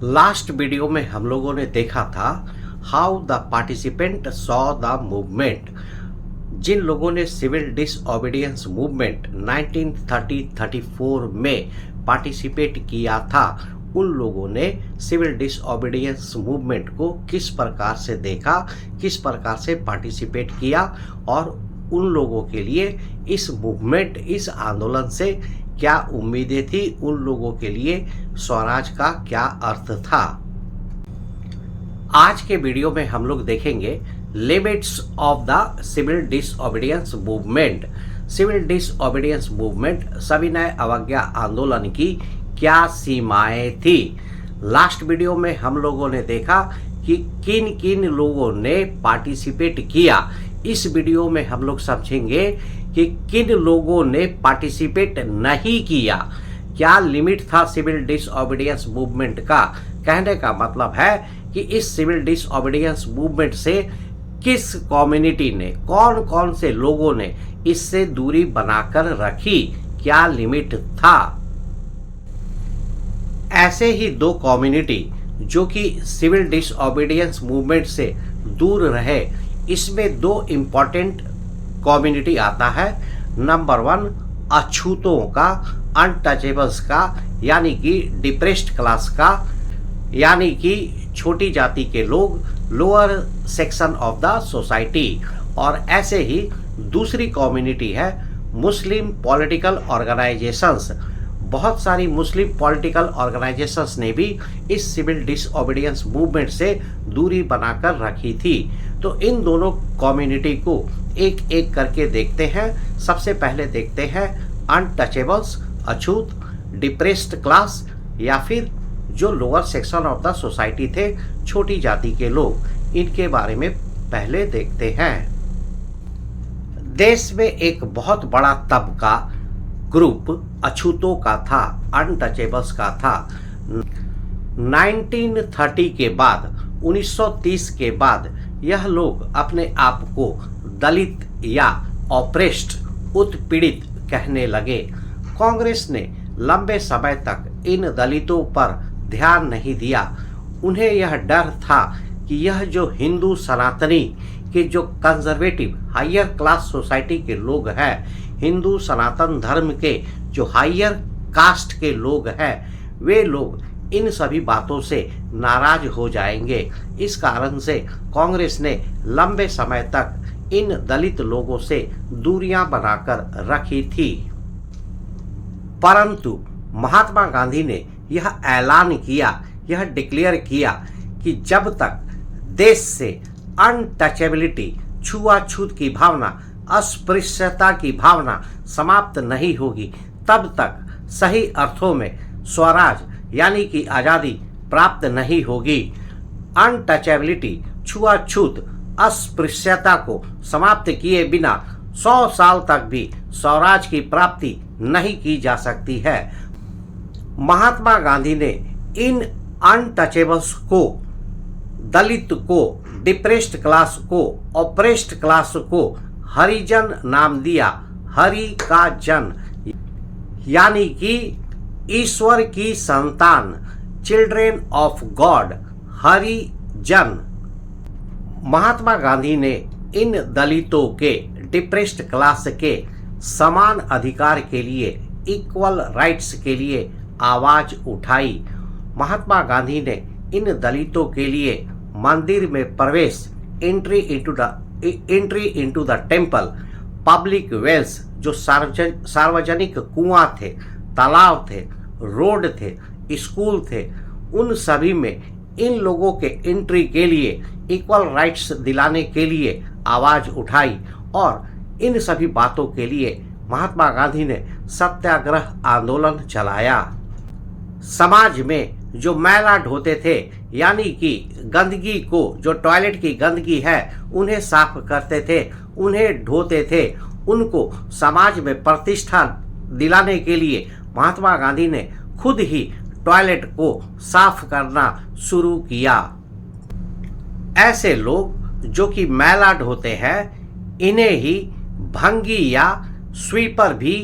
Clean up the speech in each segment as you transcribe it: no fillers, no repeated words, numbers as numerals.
Last video में हम लोगों ने देखा था how the participant saw the movement. जिन लोगों ने सिविल डिसओबीडियंस मूवमेंट 1934 में पार्टिसिपेट किया था, उन लोगों ने सिविल डिसओबीडियंस मूवमेंट को किस प्रकार से देखा, किस प्रकार से पार्टिसिपेट किया और उन लोगों के लिए इस मूवमेंट, इस आंदोलन से क्या उम्मीदें थी, उन लोगों के लिए स्वराज का क्या अर्थ था। आज के वीडियो में हम लोग देखेंगे limits of the civil disobedience movement. Civil disobedience movement, सविनय अवज्ञा आंदोलन की क्या सीमाएं थी। लास्ट वीडियो में हम लोगों ने देखा कि किन किन लोगों ने पार्टिसिपेट किया। इस वीडियो में हम लोग समझेंगे कि किन लोगों ने पार्टिसिपेट नहीं किया। क्या लिमिट था सिविल डिसओबीडियंस मूवमेंट का। कहने का मतलब है कि इस सिविल डिसओबीडियंस मूवमेंट से किस कम्युनिटी ने, कौन कौन से लोगों ने इससे दूरी बनाकर रखी, क्या लिमिट था। ऐसे ही दो कम्युनिटी जो कि सिविल डिसओबीडियंस मूवमेंट से दूर रहे, इसमें दो इम्पॉर्टेंट कम्युनिटी आता है। नंबर 1 अछूतों का, अनटचेबल्स का, यानी कि डिप्रेस्ड क्लास का, यानी कि छोटी जाति के लोग, lower section of the society. और ऐसे ही दूसरी कम्युनिटी है मुस्लिम पॉलिटिकल ऑर्गेनाइजेशंस। बहुत सारी मुस्लिम पॉलिटिकल ऑर्गेनाइजेशंस ने भी इस सिविल डिसओबीडियंस मूवमेंट से दूरी बनाकर रखी थी। तो इन दोनों कम्युनिटी को एक एक करके देखते हैं। सबसे पहले देखते हैं अनटचेबल्स, अछूत, डिप्रेस्ड क्लास या फिर जो lower section of the society थे, छोटी जाति के लोग। इनके बारे में पहले देखते हैं। देश में एक बहुत बड़ा तबका, ग्रुप अछूतों का था, अनटचेबल्स का था। 1930 के बाद, 1930 के बाद यह लोग अपने आप को दलित या ऑप्रेस्ड, उत्पीड़ित कहने लगे। कांग्रेस ने लंबे समय तक इन दलितों पर ध्यान नहीं दिया। उन्हें यह डर था कि यह जो हिंदू सनातनी के जो कंजर्वेटिव हायर क्लास सोसाइटी के लोग हैं, हिंदू सनातन धर्म के जो हायर कास्ट के लोग हैं, वे लोग इन सभी बातों से नाराज हो जाएंगे। इस कारण से कांग्रेस ने लंबे समय तक इन दलित लोगों से दूरियां बनाकर रखी थी। परंतु महात्मा गांधी ने यह ऐलान किया, यह डिक्लेयर किया कि जब तक देश से अनटचेबिलिटी, छुआछूत की भावना, अस्पृश्यता की भावना समाप्त नहीं होगी, तब तक सही अर्थों में स्वराज यानी कि आज़ादी प्राप्त नहीं होगी। अनटचेबिलिटी, छुआछूत, अस्पृश्यता को समाप्त किए बिना 100 साल तक भी स्वराज की प्राप्ति नहीं की जा सकती है। महात्मा गांधी ने इन अनटचेबल्स को, दलित को, डिप्रेस्ड क्लास को, ऑप्रेस्ड क्लास को हरिजन नाम दिया। हरि का जन, यानी कि ईश्वर की संतान, चिल्ड्रेन ऑफ गॉड, हरिजन। महात्मा गांधी ने इन दलितों के, डिप्रेस्ड क्लास के समान अधिकार के लिए, इक्वल राइट्स के लिए आवाज उठाई। महात्मा गांधी ने इन दलितों के लिए मंदिर में प्रवेश, entry into the temple, public wells, जो सार्वजनिक कुआं थे, तालाब थे, रोड थे, स्कूल थे, उन सभी में इन लोगों के एंट्री के लिए, इक्वल राइट्स दिलाने के लिए आवाज उठाई। और इन सभी बातों के लिए महात्मा गांधी ने सत्याग्रह आंदोलन चलाया। समाज में जो मैला ढोते थे, यानी कि गंदगी को, जो टॉयलेट की गंदगी है, उन्हें साफ करते थे, उन्हें ढोते थे, उनको समाज में प्रतिष्ठा दिलाने के लिए महात्मा गांधी ने खुद ही टॉयलेट को साफ करना शुरू किया। ऐसे लोग जो कि मैला ढोते हैं, इन्हें ही भंगी या स्वीपर भी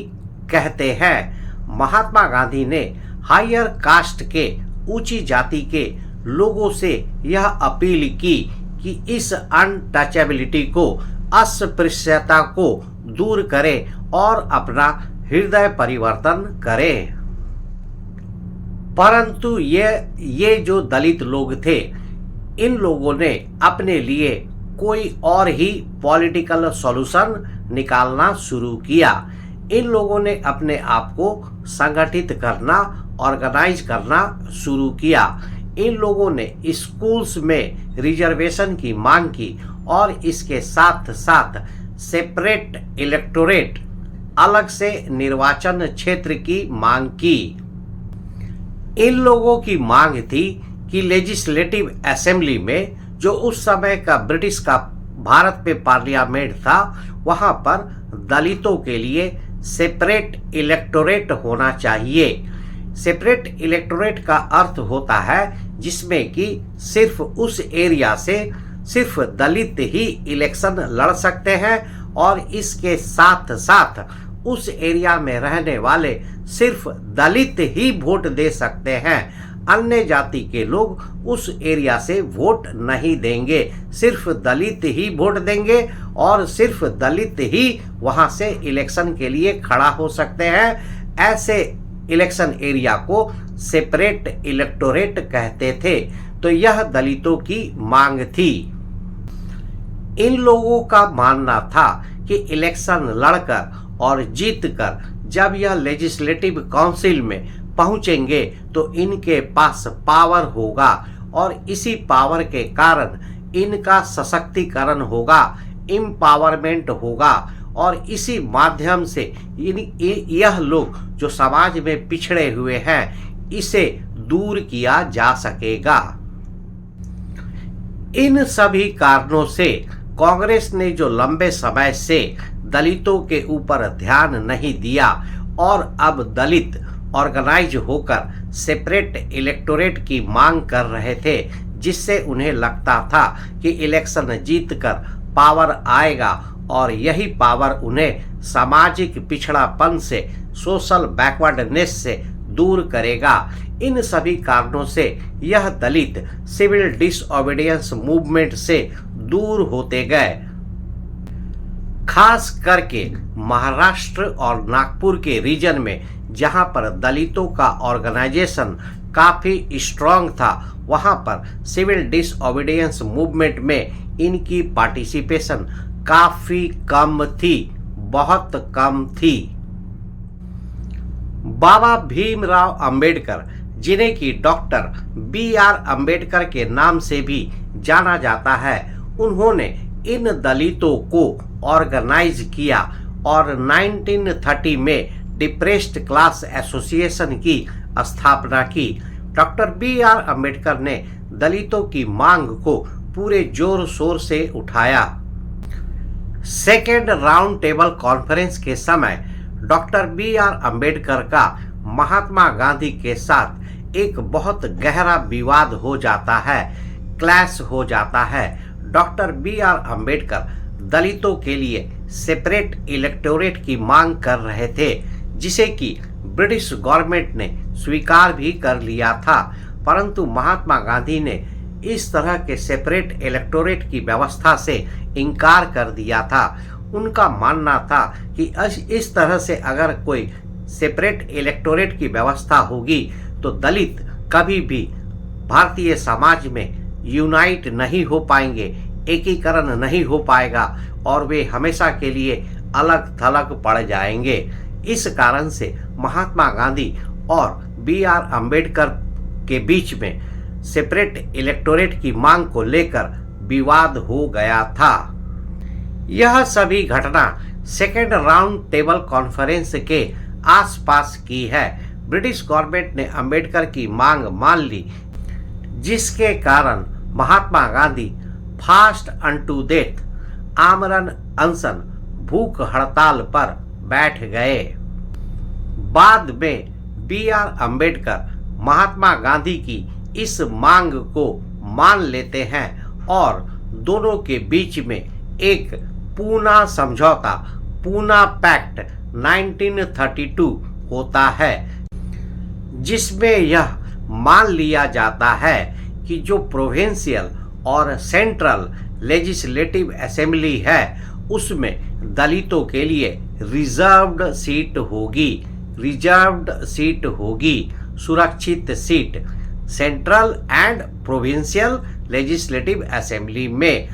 कहते हैं। महात्मा गांधी ने हायर कास्ट के ऊंची जाति के लोगों से यह अपील की कि इस अनटचेबिलिटी को, अस्पृश्यता को दूर करें और अपना हृदय परिवर्तन करें। परंतु ये जो दलित लोग थे, इन लोगों ने अपने लिए कोई और ही पॉलिटिकल सॉल्यूशन निकालना शुरू किया। इन लोगों ने अपने आप को संगठित करना, ऑर्गेनाइज करना शुरू किया। इन लोगों ने स्कूल्स में रिजर्वेशन की मांग की और इसके साथ साथ सेपरेट इलेक्टोरेट, अलग से निर्वाचन क्षेत्र की मांग की। इन लोगों की मांग थी कि लेजिस्लेटिव असेंबली में, जो उस समय का ब्रिटिश का भारत पे पार्लियामेंट था, वहां पर दलितों के लिए सेपरेट इलेक्टोरेट होना चाहिए। सेपरेट इलेक्टोरेट का अर्थ होता है जिसमें कि सिर्फ उस एरिया से सिर्फ दलित ही इलेक्शन लड़ सकते हैं और इसके साथ साथ उस एरिया में रहने वाले सिर्फ दलित ही वोट दे सकते हैं। अन्य जाति के लोग उस एरिया से वोट नहीं देंगे, सिर्फ दलित ही वोट देंगे और सिर्फ दलित ही वहां से इलेक्शन के लिए खड़ा हो सकते हैं। ऐसे इलेक्शन एरिया को सेपरेट इलेक्टोरेट कहते थे। तो यह दलितों की मांग थी। इन लोगों का मानना था कि इलेक्शन लड़कर और जीतकर जब यह लेजिस्लेटिव काउंसिल में पहुंचेंगे तो इनके पास पावर होगा और इसी पावर के कारण इनका सशक्तिकरण होगा, एम्पावरमेंट होगा और इसी माध्यम से यह लोग जो समाज में पिछड़े हुए हैं, इसे दूर किया जा सकेगा। इन सभी कारणों से कांग्रेस ने जो लंबे समय से दलितों के ऊपर ध्यान नहीं दिया और अब दलित ऑर्गेनाइज होकर सेपरेट इलेक्टोरेट की मांग कर रहे थे, जिससे उन्हें लगता था कि इलेक्शन जीतकर पावर आएगा और यही पावर उन्हें सामाजिक पिछड़ापन से, सोशल बैकवर्डनेस से दूर करेगा। इन सभी कारणों से यह दलित सिविल डिसओबीडियंस मूवमेंट से दूर होते गए। खास करके महाराष्ट्र और नागपुर के रीजन में, जहां पर दलितों का ऑर्गेनाइजेशन काफी स्ट्रांग था, वहां पर सिविल डिसओबीडियंस मूवमेंट में इनकी पार्टिसिपेशन काफी कम थी, बहुत कम थी। बाबा भीमराव अंबेडकर, जिन्हें कि डॉक्टर B.R. अंबेडकर के नाम से भी जाना जाता है, उन्होंने इन दलितों को ऑर्गेनाइज किया और 1930 में डिप्रेस्ड क्लास एसोसिएशन की स्थापना की। Doctor B.R. अंबेडकर ने दलितों की मांग को पूरे जोर शोर से उठाया। सेकेंड राउंड टेबल कॉन्फ्रेंस के समय डॉक्टर B.R. अंबेडकर का महात्मा गांधी के साथ एक बहुत गहरा विवाद हो जाता है, क्लैश हो जाता है। Doctor B.R. अंबेडकर दलितों के लिए सेपरेट इलेक्टोरेट की मांग कर रहे थे, जिसे कि ब्रिटिश गवर्नमेंट ने स्वीकार भी कर लिया था, परंतु महात्मा गांधी ने इस तरह के सेपरेट इलेक्टोरेट की व्यवस्था से इनकार कर दिया था। उनका मानना था कि इस तरह से अगर कोई सेपरेट इलेक्टोरेट की व्यवस्था होगी तो दलित कभी भी भारतीय समाज में यूनाइट नहीं हो पाएंगे, एकीकरण नहीं हो पाएगा और वे हमेशा के लिए अलग थलग पड़ जाएंगे। इस कारण से महात्मा गांधी और B.R. अंबेडकर के बीच में सेपरेट इलेक्टोरेट की मांग को लेकर विवाद हो गया था। यह सभी घटना सेकेंड राउंड टेबल कॉन्फ्रेंस के आसपास की है। ब्रिटिश गवर्नमेंट ने अंबेडकर की मांग मान ली, जिसके कारण Mahatma Gandhi fast unto death, आमरण अनशन, भूख हड़ताल पर बैठ गए। बाद में B.R. अंबेडकर महात्मा गांधी की इस मांग को मान लेते हैं और दोनों के बीच में एक पूना समझौता, पूना पैक्ट 1932 होता है, जिसमें यह मान लिया जाता है कि जो प्रोविंशियल और सेंट्रल लेजिस्लेटिव असेंबली है उसमें दलितों के लिए रिजर्व्ड सीट होगी, सुरक्षित seat central and provincial legislative assembly में।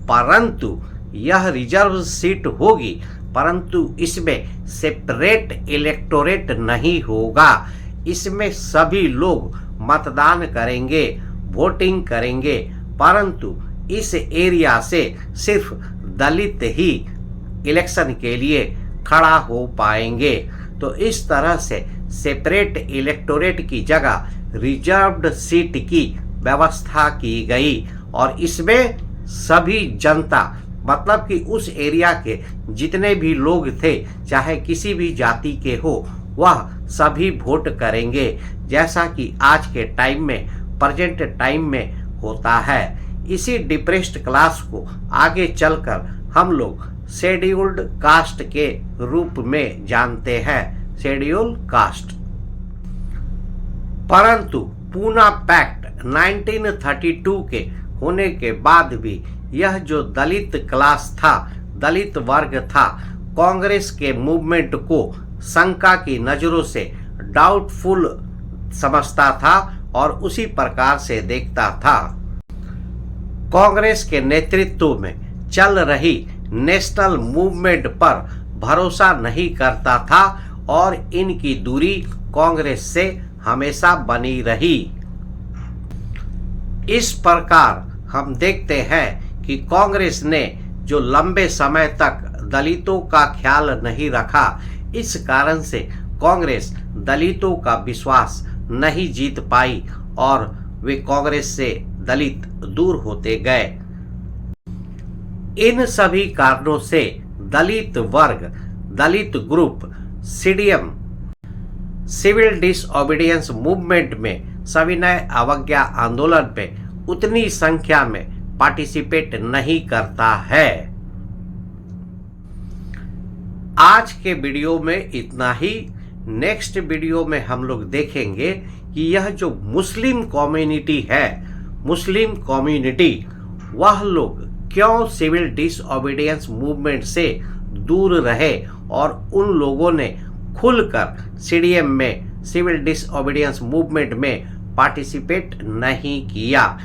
परंतु यह रिजर्व सीट होगी, परंतु इसमें सेपरेट इलेक्टोरेट नहीं होगा। इसमें सभी लोग मतदान करेंगे, वोटिंग करेंगे, परंतु इस एरिया से सिर्फ दलित ही इलेक्शन के लिए खड़ा हो पाएंगे। तो इस तरह से सेपरेट इलेक्टोरेट की जगह रिजर्व्ड सीट की व्यवस्था की गई और इसमें सभी जनता, मतलब कि उस एरिया के जितने भी लोग थे, चाहे किसी भी जाति के हो, वह सभी वोट करेंगे, जैसा कि आज के टाइम में, प्रेजेंट टाइम में होता है। इसी डिप्रेस्ड क्लास को आगे चलकर हम लोग शेड्यूल्ड कास्ट के रूप में जानते हैं, शेड्यूल कास्ट। परंतु पूना पैक्ट 1932 के होने के बाद भी यह जो दलित क्लास था, दलित वर्ग था, कांग्रेस के मूवमेंट को शंका की नजरों से डाउटफुल समझता था और उसी प्रकार से देखता था। कांग्रेस के नेतृत्व में चल रही नेशनल मूवमेंट पर भरोसा नहीं करता था और इनकी दूरी कांग्रेस से हमेशा बनी रही। इस प्रकार हम देखते हैं कि कांग्रेस ने जो लंबे समय तक दलितों का ख्याल नहीं रखा, इस कारण से कांग्रेस दलितों का विश्वास नहीं जीत पाई और वे कांग्रेस से दलित दूर होते गए। इन सभी कारणों से दलित वर्ग, दलित group CDM civil disobedience movement में सविनय अवज्ञा आंदोलन में उतनी संख्या में पार्टिसिपेट नहीं करता है। आज के वीडियो में इतना ही। नेक्स्ट वीडियो में हम लोग देखेंगे कि यह जो मुस्लिम कम्युनिटी है, मुस्लिम कम्युनिटी, वह लोग क्यों सिविल डिसओबीडियंस मूवमेंट से दूर रहे और उन लोगों ने खुलकर सीडीएम में, सिविल डिसओबीडियंस मूवमेंट में पार्टिसिपेट नहीं किया,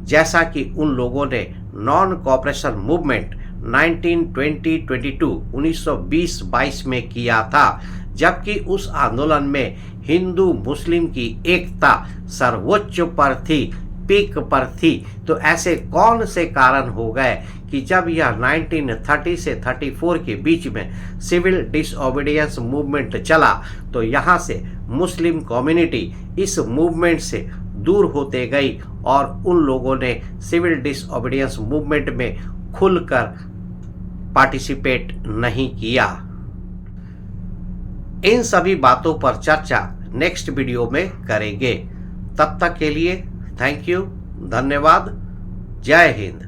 जैसा कि उन लोगों ने नॉन कोऑपरेशन मूवमेंट 1920-22 में किया था, जबकि उस आंदोलन में हिंदू मुस्लिम की एकता सर्वोच्च पर थी, पीक पर थी। तो ऐसे कौन से कारण हो गए कि जब यह 1930 से 34 के बीच में सिविल डिसओबीडियंस मूवमेंट चला तो यहाँ से मुस्लिम कम्युनिटी इस मूवमेंट से दूर होते गई और उन लोगों ने सिविल डिसओबीडियंस मूवमेंट में खुलकर पार्टिसिपेट नहीं किया। इन सभी बातों पर चर्चा नेक्स्ट वीडियो में करेंगे। तब तक के लिए थैंक यू, धन्यवाद, जय हिंद।